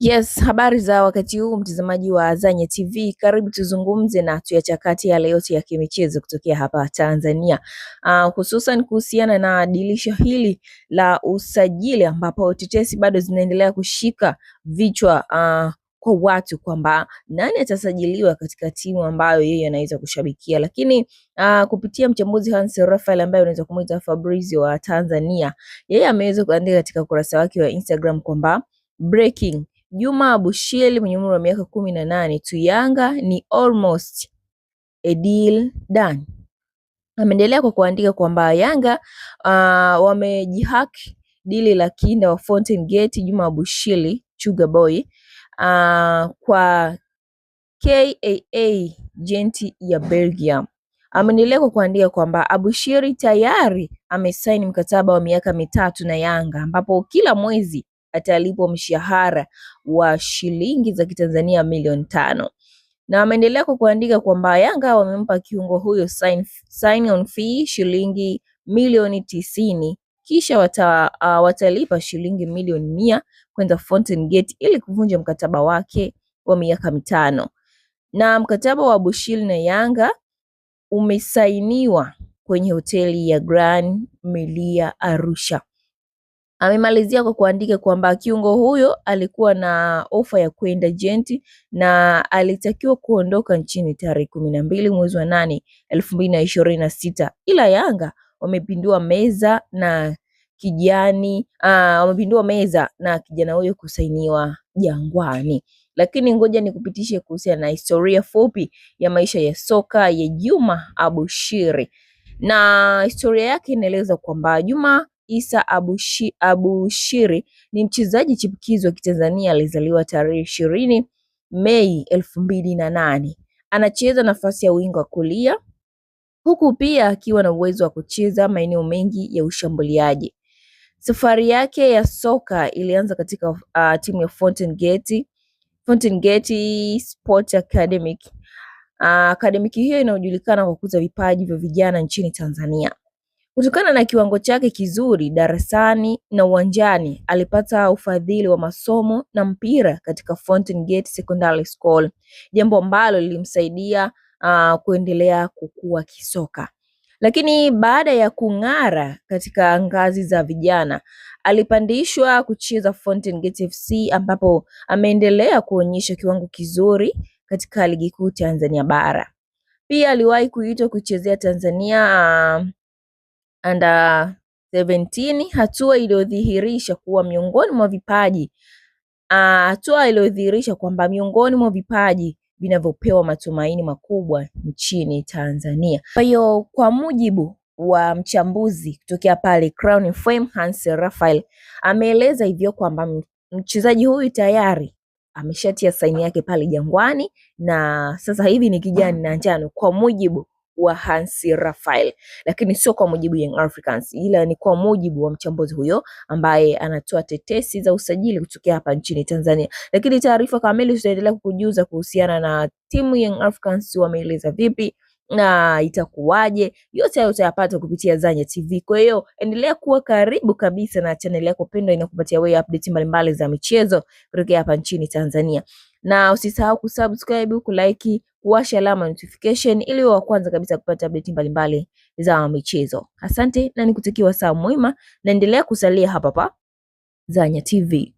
Yes, habari za wakati huu mtazamaji wa Zanya TV. Karibu tuzungumze na tuyachakati yale yote ya kimichezo kutokea hapa Tanzania. Hususan kuhusiana na dirisha hili la usajili ambapo tetesi bado zinaendelea kushika vichwa kwa watu kwamba nani atasajiliwa katika timu ambayo yeye anaweza kushabikia, lakini kupitia mchambuzi Hans Raphael ambaye unaweza kumuita Fabrizio wa Tanzania, yeye ameweza kuandika katika ukurasa wake wa Instagram kwamba breaking: Juma Abushiri mwenye umri wa miaka 18 to Yanga ni almost a deal done. Ameendelea kwa kuandika kwamba Yanga wamejihaki dili la kinda wa Fountain Gate Juma Abushiri Sugar Boy kwa KAA Gent ya Belgium. Ameendelea kwa kuandika kwamba Abushiri tayari amesaini mkataba wa miaka 3 na Yanga ambapo kila mwezi atalipwa mshahara wa shilingi za Kitanzania milioni 5. Na ameendelea kwa kuandika kwamba Yanga wamempa kiungo huyo sign on fee shilingi milioni 90, kisha watalipa shilingi milioni 100 kwenda Fountain Gate ili kuvunja mkataba wake wa miaka 5. Na mkataba wa Abushiri na Yanga umesainiwa kwenye hoteli ya Grand Melia Arusha. Amemalizia kwa kuandika kwamba kiungo huyo alikuwa na ofa ya kwenda Gent na alitakiwa kuondoka nchini tarehe 12 mwezi wa 8 2026, ila Yanga wamepindua meza na kijana huyo kusainiwa Jangwani. Lakini ngoja nikupitishe kuhusiana na historia fupi ya maisha ya soka ya Juma Abushiri. Na historia yake inaeleza kwamba Juma Isa Abushiri ni mchezaji chipukizi wa Kitanzania. Alizaliwa tarehe 20 Mei 2008. Anacheza nafasi ya wingo wa kulia huku pia akiwa na uwezo wa kucheza maeneo mengi ya ushambuliaji. Safari yake ya soka ilianza katika timu ya Fountain Gate Sport Academy. Akademiki hiyo inayojulikana kwa kukuza vipaji vya vijana nchini Tanzania. Kutokana na kiwango chake kizuri darasani na uwanjani, alipata ufadhili wa masomo na mpira katika Fountain Gate Secondary School, jambo ambalo lilimsaidia kuendelea kukua kisoka. Lakini baada ya kung'ara katika ngazi za vijana, alipandishwa kucheza Fountain Gate FC ambapo ameendelea kuonyesha kiwango kizuri katika ligi kuu Tanzania bara. Pia aliwahi kuitwa kuchezea Tanzania under 17, hatua iliyodhihirisha kwamba miongoni mwa vipaji vinavyopewa matumaini makubwa nchini Tanzania. Kwa hiyo kwa mujibu wa mchambuzi kutokea pale Crown FM Hans Raphael, ameeleza hivyo kwamba mchezaji huyu tayari ameshatia saini yake pale Jangwani na sasa hivi ni kijani na njano, kwa mujibu wa Hans Raphael, lakini sio kwa mujibu Young Africans, ila ni kwa mujibu wa mchambuzi huyo ambaye anatoa tetesi za usajili kutokea hapa nchini Tanzania. Lakini taarifa kamili tutaendelea kukujuza kuhusiana na timu Young Africans wameeleza vipi na itakuwaje, yote hayo utayapata kupitia Zanya TV. Kwa hiyo endelea kuwa karibu kabisa na channel yako pendwa inakupatia wewe update mbalimbali za michezo kutoka hapa nchini Tanzania. Na usisahau kusubscribe, kulike, kuwasha alama notification ili wa kwanza kabisa kupata update mbalimbali za michezo. Asante na nikutakia saa mwema na endelea kusalia hapa Zanya TV.